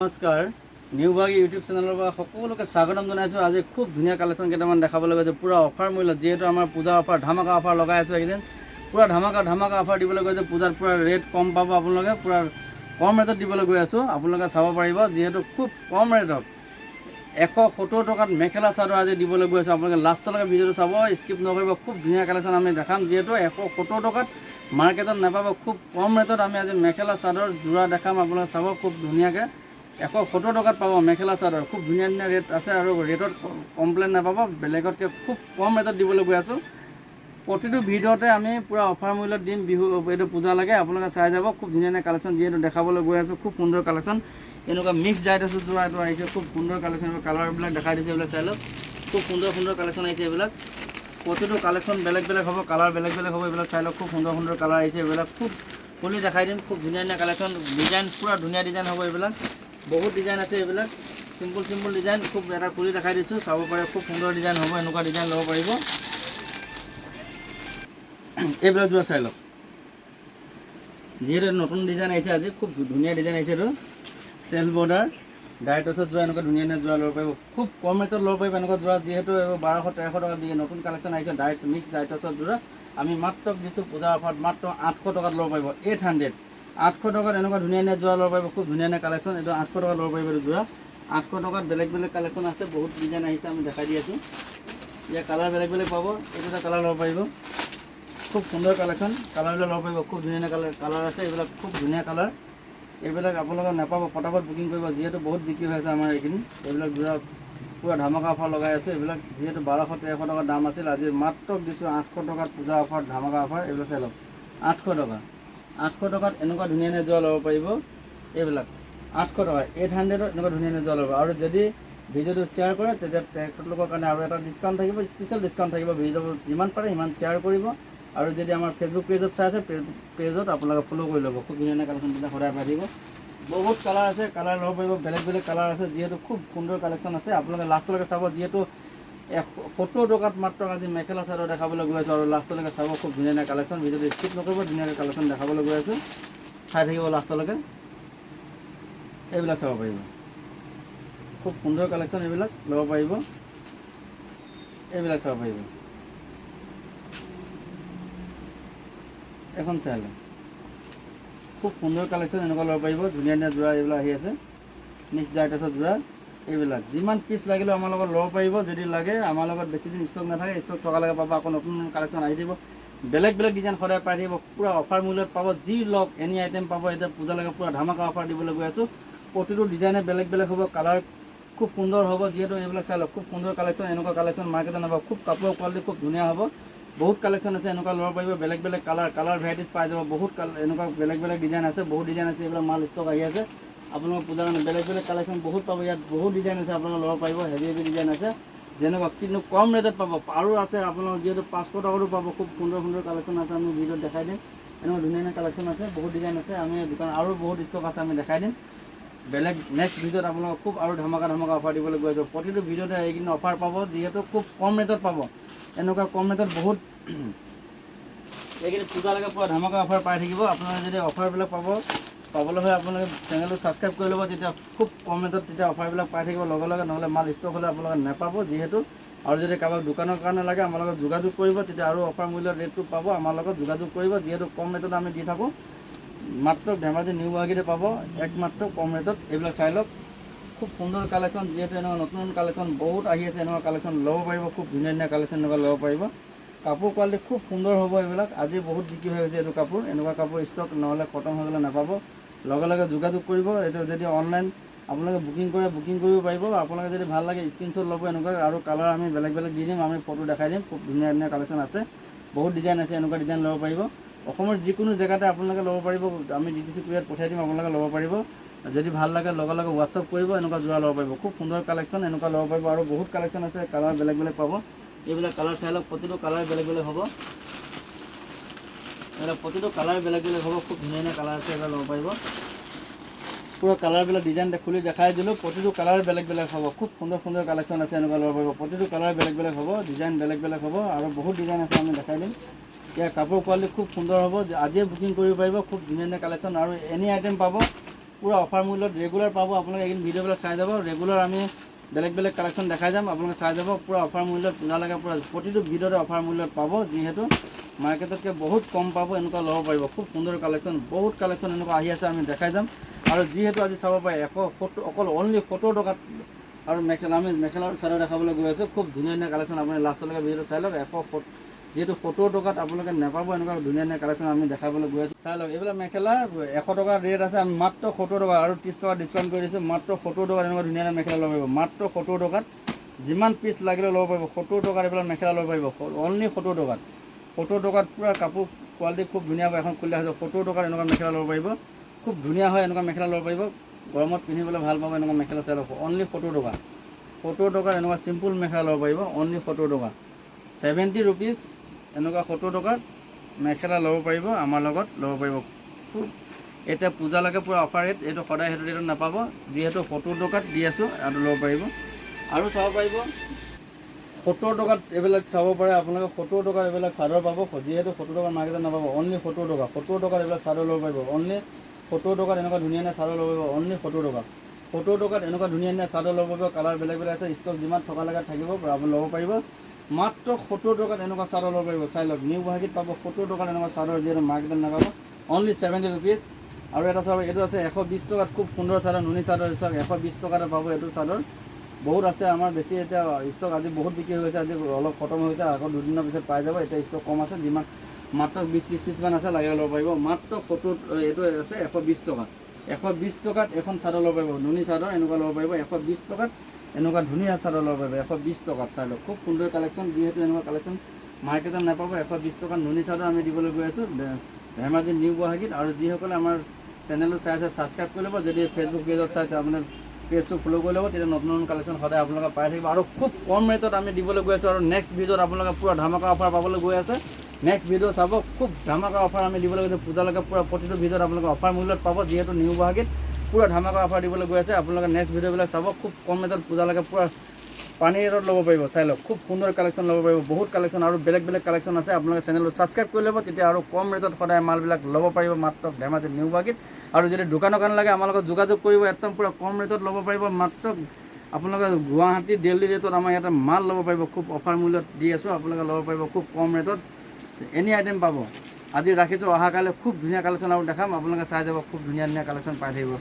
নমস্কাৰ নিউভাগ ইউটিউব চেনেলৰ পৰা সকলোকে স্বাগতম জনাইছোঁ। আজি খুব ধুনীয়া কালেকশ্যন কেইটামান দেখাবলৈ গৈছোঁ পূৰা অফাৰ মূল্যত। যিহেতু আমাৰ পূজা অফাৰ ধামাকা অফাৰ লগাই আছোঁ এইকেইদিন, পূৰা ধামাকা অফাৰ দিবলৈ গৈছোঁ। পূজাত পূৰা ৰেট কম পাব, আপোনালোকে পূৰা কম ৰেটত দিবলৈ গৈ আছোঁ। আপোনালোকে চাব পাৰিব, যিহেতু খুব কম ৰেটত 170 টকাত মেখেলা চাদৰ আজি দিবলৈ গৈ আছোঁ। আপোনালোকে লাষ্টলৈকে ভিডিঅ'টো চাব, স্কিপ নকৰিব। খুব ধুনীয়া কালেকশ্যন আমি দেখাম, যিহেতু 170 টকাত মাৰ্কেটত নাপাব। খুব কম ৰেটত আমি আজি মেখেলা চাদৰ যোৰা দেখাম। আপোনালোকে চাব খুব ধুনীয়াকৈ 170 টকাত পাব মেখেলা চাদৰ। খুব ধুনীয়া ধুনীয়া ৰেট আছে আৰু ৰেটত কমপ্লেইন নাপাব। বেলেগতকৈ খুব কম ৰেটত দিবলৈ গৈ আছোঁ। প্ৰতিটো ভিডিঅ'তে আমি পূৰা অফাৰ মূল্যত দিম। বিহু এইটো পূজা লাগে, আপোনালোকে চাই যাব। খুব ধুনীয়া ধুনীয়া কালেকশ্যন যিহেতু দেখাবলৈ গৈ আছোঁ। খুব সুন্দৰ কালেকশ্যন, এনেকুৱা মিক্স ডাইট আছোঁ যোৰা এইটো আহিছে। খুব সুন্দৰ কালেকশ্যন, কালাৰবিলাক দেখাই দিছে, এইবিলাক চাই লওক। খুব সুন্দৰ কালেকশ্যন আহিছে এইবিলাক। প্ৰতিটো কালেকশ্যন বেলেগ বেলেগ হ'ব, কালাৰ বেলেগ বেলেগ হ'ব। এইবিলাক চাই লওক, খুব সুন্দৰ কালাৰ আহিছে এইবিলাক। খুব খুলি দেখাই দিম। খুব ধুনীয়া ধুনীয়া কালেকশ্যন, ডিজাইন পূৰা ধুনীয়া ডিজাইন হ'ব এইবিলাক। বহুত ডিজাইন আছে এইবিলাক, চিম্পুল ডিজাইন। খুব এটা খুলি দেখাই দিছোঁ, চাব পাৰে। খুব সুন্দৰ ডিজাইন হ'ব, এনেকুৱা ডিজাইন ল'ব পাৰিব। এইবিলাক যোৱা চাই লওক, যিহেতু নতুন ডিজাইন আহিছে আজি। খুব ধুনীয়া ডিজাইন আহিছে এইটো। চেল্ফ বৰ্ডাৰ ডাইটছত যোৱা এনেকুৱা ধুনীয়া ধুনীয়া যোৰা ল'ব পাৰিব। খুব কম ৰেটত ল'ব পাৰিব এনেকুৱা যোৰা, যিহেতু 1200-1300 টকা দিয়ে। নতুন কালেকশ্যন আহিছে ডাইট মিক্স ডাইটছত যোৰা। আমি মাত্ৰ দিছোঁ পূজাৰ অফাৰত মাত্ৰ 800 টকাত ল'ব পাৰিব। 800 টকাত এনেকুৱা ধুনীয়া ধুনীয়া যোৰা ল'ব পাৰিব। খুব ধুনীয়া ধুনীয়া কালেকশ্যন, এইটো 800 টকাত ল'ব পাৰিব। এইটো যোৰা 800 টকাত বেলেগ বেলেগ কালেকশ্যন আছে, বহুত ডিজাইন আহিছে, আমি দেখাই দি আছোঁ। ইয়াৰ কালাৰ বেলেগ বেলেগ পাব। এইটো এটা কালাৰ ল'ব পাৰিব। খুব সুন্দৰ কালেকশ্যন, কালাৰবিলাক ল'ব পাৰিব। খুব ধুনীয়া ধুনীয়া কালাৰ আছে এইবিলাক, খুব ধুনীয়া কালাৰ। এইবিলাক আপোনালোকে নাপাব, পটাপট বুকিং কৰিব, যিহেতু বহুত বিক্ৰী হৈ আছে আমাৰ এইখিনি। এইবিলাক যোৰা পূৰা ধামাকা অফাৰ লগাই আছে এইবিলাক। যিহেতু 1200-1300 টকাৰ দাম আছিল, আজি মাত্ৰ দিছোঁ 800 টকাত পূজা অফাৰ, ধামাকা অফাৰ। এইবিলাক চাই লওক, 800 টকা। 800 টকাত এনেকুৱা ধুনীয়া ধুনীয়া যোৰা ল'ব পাৰিব এইবিলাক। 800 টকা, 800ত এনেকুৱা ধুনীয়া ধুনীয়া যোৰা ল'ব। আৰু যদি ভিডিঅ'টো শ্বেয়াৰ কৰে, তেতিয়া তেখেতলোকৰ কাৰণে আৰু এটা ডিছকাউণ্ট থাকিব, স্পেচিয়েল ডিছকাউণ্ট থাকিব। ভিডিঅ'টো যিমান পাৰে সিমান শ্বেয়াৰ কৰিব। আৰু যদি আমাৰ ফেচবুক পেজত চাই আছে, পেজত আপোনালোকে ফ'ল' কৰি ল'ব। খুব ধুনীয়া ধুনীয়া কালেকশ্যনবিলাক সদায় পাই থাকিব। বহুত কালাৰ আছে, কালাৰ ল'ব পাৰিব, বেলেগ বেলেগ কালাৰ আছে। যিহেতু খুব সুন্দৰ কালেকশ্যন আছে, আপোনালোকে লাষ্টলৈকে চাব। যিহেতু 170 টকাত মাত্ৰ আজি মেখেলা চাদৰ দেখাবলৈ গৈ আছোঁ, আৰু লাষ্টলৈকে চাব। খুব ধুনীয়া ধুনীয়া কালেকশ্যন, ভিডিঅ'টো স্কিপ নকৰিব। ধুনীয়াকৈ কালেকশ্যন দেখাবলৈ গৈ আছোঁ, চাই থাকিব লাষ্টলৈকে। এইবিলাক চাব পাৰিব, খুব সুন্দৰ কালেকশ্যন, এইবিলাক ল'ব পাৰিব। এইবিলাক চাব পাৰিব, এখন চাই লওক। খুব সুন্দৰ কালেকশ্যন, এনেকুৱা ল'ব পাৰিব। ধুনীয়া ধুনীয়া যোৰা এইবিলাক আহি আছে, মিক্স ডাইটছত যোৰা। এইবিলাক যিমান পিচ লাগিলেও আমাৰ লগত ল'ব পাৰিব। যদি লাগে, আমাৰ লগত বেছি দিন ষ্টক নাথাকে, ষ্টক থকালৈকে পাব। আকৌ নতুন কালেকশ্যন আহি দিব, বেলেগ বেলেগ ডিজাইন সদায় পাই থাকিব। পূৰা অফাৰ মূল্যত পাব, যি লওক এনি আইটেম পাব। এতিয়া পূজালৈকে পূৰা ধামাকা অফাৰ দিবলৈ গৈ আছোঁ। প্ৰতিটো ডিজাইনে বেলেগ বেলেগ হ'ব, কালাৰ খুব সুন্দৰ হ'ব। যিহেতু এইবিলাক চাই লওক, খুব সুন্দৰ কালেকশ্যন, এনেকুৱা কালেকশ্যন মাৰ্কেটত নাপাব। খুব কাপোৰৰ কোৱালিটি খুব ধুনীয়া হ'ব। বহুত কালেকশ্যন আছে, এনেকুৱা ল'ব পাৰিব। বেলেগ বেলেগ কালাৰ ভেৰাইটিজ পাই যাব। বহুত এনেকুৱা বেলেগ বেলেগ ডিজাইন আছে, বহুত ডিজাইন আছে। এইবিলাক মাল ষ্টক আহি আছে আপোনালোকৰ পূজাৰ কাৰণে। বেলেগ বেলেগ কালেকশ্যন বহুত পাব ইয়াত, বহুত ডিজাইন আছে, আপোনালোকে ল'ব পাৰিব। হেভি ডিজাইন আছে, যেনেকুৱা কিন্তু কম ৰেটত পাব। আৰু আছে আপোনালোকৰ, যিহেতু 500 টকাতো পাব। খুব সুন্দৰ কালেকশ্যন আছে, আমি ভিডিঅ'ত দেখাই দিম। এনেকুৱা ধুনীয়া ধুনীয়া কালেকশ্যন আছে, বহুত ডিজাইন আছে। আমি দোকান আৰু বহুত ষ্টক আছে, আমি দেখাই দিম। বেলেগ নেক্সট ভিডিঅ'ত আপোনালোকক খুব আৰু ধামাকা অফাৰ দিবলৈ গৈ আছোঁ। প্ৰতিটো ভিডিঅ'তে এইখিনি অফাৰ পাব, যিহেতু খুব কম ৰেটত পাব। এনেকুৱা কম ৰেটত বহুত এইখিনি পূজালৈকে পূৰা ধামাকা অফাৰ পাই থাকিব। আপোনালোকে যদি অফাৰবিলাক পাবলৈ হয়, আপোনালোকে চেনেলটো ছাবস্ক্ৰাইব কৰি ল'ব। তেতিয়া খুব কম ৰেটত তেতিয়া অফাৰবিলাক পাই থাকিব লগে লগে। নহ'লে মাল ষ্টক হ'লে আপোনালোকে নাপাব। যিহেতু আৰু যদি কাৰোবাক দোকানৰ কাৰণে লাগে, আমাৰ লগত যোগাযোগ কৰিব। তেতিয়া আৰু অফাৰ মূল্যৰ ৰেটটো পাব, আমাৰ লগত যোগাযোগ কৰিব। যিহেতু কম ৰেটত আমি দি থাকোঁ, মাত্ৰ ধেমাজি নিউ গুৱাহাটীতে পাব, একমাত্ৰ কম ৰেটত। এইবিলাক চাই লওক, খুব সুন্দৰ কালেকশ্যন। যিহেতু এনেকুৱা নতুন কালেকশ্যন বহুত আহি আছে, এনেকুৱা কালেকশ্যন ল'ব পাৰিব। খুব ধুনীয়া ধুনীয়া কালেকশ্যন এনেকুৱা ল'ব পাৰিব। কাপোৰ কোৱালিটি খুব সুন্দৰ হ'ব এইবিলাক। আজি বহুত বিক্ৰী হৈ গৈছে এইটো কাপোৰ। এনেকুৱা কাপোৰ ষ্টক নহ'লে খতম হৈ গ'লে নাপাব, লগে লগে যোগাযোগ কৰিব। এইটো যদি অনলাইন আপোনালোকে বুকিং কৰে, বুকিং কৰিব পাৰিব। আপোনালোকে যদি ভাল লাগে স্ক্ৰীনশ্বট ল'ব এনেকুৱা, আৰু কালাৰ আমি বেলেগ বেলেগ দি দিম, আমি ফটো দেখাই দিম। খুব ধুনীয়া ধুনীয়া কালেকশ্যন আছে, বহুত ডিজাইন আছে। এনেকুৱা ডিজাইন ল'ব পাৰিব। অসমৰ যিকোনো জেগাতে আপোনালোকে ল'ব পাৰিব। আমি DTC কুৰিয়াৰত পঠিয়াই দিম, আপোনালোকে ল'ব পাৰিব। যদি ভাল লাগে লগে লগে হোৱাটছআপ কৰিব, এনেকুৱা যোৰা ল'ব পাৰিব। খুব সুন্দৰ কালেকশ্যন, এনেকুৱা ল'ব পাৰিব। আৰু বহুত কালেকশ্যন আছে, কালাৰ বেলেগ বেলেগ পাব। এইবিলাক কালাৰ চাই লওক, প্ৰতিটো কালাৰ বেলেগ বেলেগ হ'ব। এইবিলাক প্ৰতিটো কালাৰ বেলেগ বেলেগ হ'ব। খুব ধুনীয়া ধুনীয়া কালাৰ আছে, এইবিলাক ল'ব পাৰিব। পূৰা কালাৰবিলাক ডিজাইন খুলি দেখাই দিলোঁ। প্ৰতিটো কালাৰ বেলেগ বেলেগ হ'ব। খুব সুন্দৰ কালেকশ্যন আছে, এনেকুৱা ল'ব পাৰিব। প্ৰতিটো কালাৰ বেলেগ বেলেগ হ'ব, ডিজাইন বেলেগ বেলেগ হ'ব। আৰু বহুত ডিজাইন আছে, আমি দেখাই দিম। ইয়াৰ কাপোৰ কোৱালিটি খুব সুন্দৰ হ'ব। আজিয়ে বুকিং কৰিব পাৰিব। খুব ধুনীয়া ধুনীয়া কালেকশ্যন, আৰু এনি আইটেম পাব। পুৰা অফাৰ মূল্যত ৰেগুলাৰ পাব। আপোনালোকে এইখিনি ভিডিঅ'বিলাক চাই যাব, ৰেগুলাৰ আমি বেলেগ বেলেগ কালেকশ্যন দেখাই যাম, আপোনালোকে চাই যাব। পুৰা অফাৰ মূল্যত নালাগে, পুৰা প্ৰতিটো ভিডিঅ'তে অফাৰ মূল্যত পাব, যিহেতু মাৰ্কেটতকৈ বহুত কম পাব, এনেকুৱা ল'ব পাৰিব। খুব সুন্দৰ কালেকশ্যন, বহুত কালেকশ্যন এনেকুৱা আহি আছে, আমি দেখাই যাম। আৰু যিহেতু আজি চাব পাৰে 170 অকল অনলি 70 টকাত। আৰু আমি মেখেলা আৰু চাদৰ দেখাবলৈ গৈ আছোঁ, খুব ধুনীয়া ধুনীয়া কালেকশ্যন। আপুনি লাষ্টলৈকে ভিডিঅ'টো চাই লওক। যিহেতু 70 টকাত আপোনালোকে নাপাব এনেকুৱা ধুনীয়া ধুনীয়া কালেকশ্যন আমি দেখাবলৈ গৈ আছোঁ, চাই লওক। এইবিলাক মেখেলা 100 টকাৰ ৰেট আছে, আমি মাত্ৰ 70 টকা আৰু 30 টকা ডিছকাউণ্ট কৰি দিছোঁ। মাত্ৰ 70 টকাত এনেকুৱা ধুনীয়া ধুনীয়া মেখেলা ল'ব পাৰিব, মাত্ৰ 70 টকাত। যিমান পিচ লাগিলেও ল'ব পাৰিব, 70 টকাত এইবিলাক মেখেলা ল'ব পাৰিব, অনলি 70 টকাত। 70 টকাত পূৰা কাপোৰ কোৱালিটি খুব ধুনীয়া হয়, এখন খুলি আছে। 70 টকাত এনেকুৱা মেখেলা ল'ব পাৰিব, খুব ধুনীয়া হয়, এনেকুৱা মেখেলা ল'ব পাৰিব। গৰমত পিন্ধিবলৈ ভাল পাব এনেকুৱা মেখেলা চাই লওক, অনলি 70 টকা। 70 টকাত এনেকুৱা চিম্পুল মেখেলা ল'ব পাৰিব, অনলি 70 টকা। 70 ৰুপিজ এনেকুৱা 70 টকাত মেখেলা ল'ব পাৰিব, আমাৰ লগত ল'ব পাৰিব। খুব এতিয়া পূজালৈকে পূৰা অফাৰ ৰেট, এইটো সদায় সেইটো ৰেটত নাপাব, যিহেতু 70 টকাত দি আছোঁ, আৰু ল'ব পাৰিব। আৰু চাব পাৰিব 70 টকাত এইবিলাক চাব পাৰে আপোনালোকে। 70 টকাত এইবিলাক চাদৰ পাব, যিহেতু 70 টকাত মাৰ্কেটত নাপাব, অনলি 70 টকা। 70 টকাত এইবিলাক চাদৰ ল'ব পাৰিব, অনলি 70 টকাত এনেকুৱা ধুনীয়া ধুনীয়া চাদৰ ল'ব পাৰিব, অনলি 70 টকা। 70 টকাত এনেকুৱা ধুনীয়া ধুনীয়া চাদৰ ল'ব পাৰিব, কালাৰ বেলেগ বেলেগ আছে, ষ্টক যিমান থকালৈকে থাকিব আপুনি ল'ব পাৰিব। মাত্ৰ 70 টকাত এনেকুৱা চাদৰ ল'ব পাৰিব, চাই লওক। নিউ গুৱাহাটীত পাব 70 টকাত এনেকুৱা চাদৰ, যিহেতু মাৰ্কেটত নাপাব, অনলি 70 ৰুপিজ। আৰু এটা চাদৰ, এইটো আছে 120 টকাত, খুব সুন্দৰ চাদৰ, নুনি চাদৰ। চাওক 120 টকাতে পাব এইটো চাদৰ। বহুত আছে আমাৰ, বেছি এতিয়া ষ্টক আজি বহুত বিক্ৰী হৈ গৈছে, আজি অলপ খতম হৈ গৈছে, আকৌ দুদিনৰ পিছত পাই যাব। এতিয়া ষ্টক কম আছে, যিমান মাত্ৰ 20-30 পিছমান আছে, লাগে ল'ব পাৰিব। মাত্ৰ 70, এইটো আছে 120 টকাত। 120 টকাত এখন চাদৰ ল'ব পাৰিব, নুনি চাদৰ এনেকুৱা ল'ব পাৰিব। 120 টকাত এনেকুৱা ধুনীয়া চাদৰ ল'ব পাৰিব, 120 টকাত। চাই লওক, খুব সুন্দৰ কালেকশ্যন, যিহেতু এনেকুৱা কালেকশ্যন মাৰ্কেটত নাপাব। 120 টকাত নুনি চাদৰ আমি দিবলৈ গৈ আছোঁ ধেমাজি নিউ গুৱাহাটীত। আৰু যিসকলে আমাৰ চেনেলটো চাই আছে, ছাবস্ক্ৰাইব কৰি ল'ব। যদি ফেচবুক পেজত চাই আপোনাৰ পেজটো ফ'ল' কৰি ল'ব, তেতিয়া নতুন নতুন কালেকশ্যন সদায় আপোনালোকে পাই থাকিব। আৰু খুব কম ৰেটত আমি দিবলৈ গৈ আছোঁ। আৰু নেক্সট ভিডিঅ'ত আপোনালোকে পূৰা ধামাকা অফাৰ পাবলৈ গৈ আছে। নেক্সট ভিডিঅ' চাব, খুব ধামাকা অফাৰ আমি দিবলৈ গৈছোঁ পূজালৈকে। পূৰা প্ৰতিটো ভিডিঅ'ত আপোনালোকে অফাৰ মূল্যত পাব, যিহেতু নিউ গুৱাহাটীত পূৰা ধামাকা অফাৰ দিবলৈ গৈ আছে। আপোনালোকে নেক্সট ভিডিঅ'বিলাক চাব, খুব কম ৰেটত পূজালৈকে পূৰা পানী ৰেটত ল'ব পাৰিব, চাই লওক। খুব সুন্দৰ কালেকশ্যন ল'ব পাৰিব, বহুত কালেকশ্যন আৰু বেলেগ বেলেগ কালেকশ্যন আছে। আপোনালোকে চেনেলটো ছাবস্ক্ৰাইব কৰি ল'ব, তেতিয়া আৰু কম ৰেটত সদায় মালবিলাক ল'ব পাৰিব, মাত্ৰ ধেমাজি নিউ গুৱাহাটীত। আৰু যদি দোকানৰ কাৰণে লাগে আমাৰ লগত যোগাযোগ কৰিব, একদম পূৰা কম ৰেটত ল'ব পাৰিব। মাত্ৰ আপোনালোকে গুৱাহাটী দিল্লী ৰেটত আমাৰ ইয়াতে মাল ল'ব পাৰিব, খুব অফাৰ মূল্যত দি আছোঁ, আপোনালোকে ল'ব পাৰিব খুব কম ৰেটত। এনি আইটেম পাব। আজি ৰাখিছোঁ, অহাকালি খুব ধুনীয়া কালেকশ্যন আৰু দেখাম, আপোনালোকে চাই যাব, খুব ধুনীয়া ধুনীয়া কালেকশ্যন পাই থাকিব।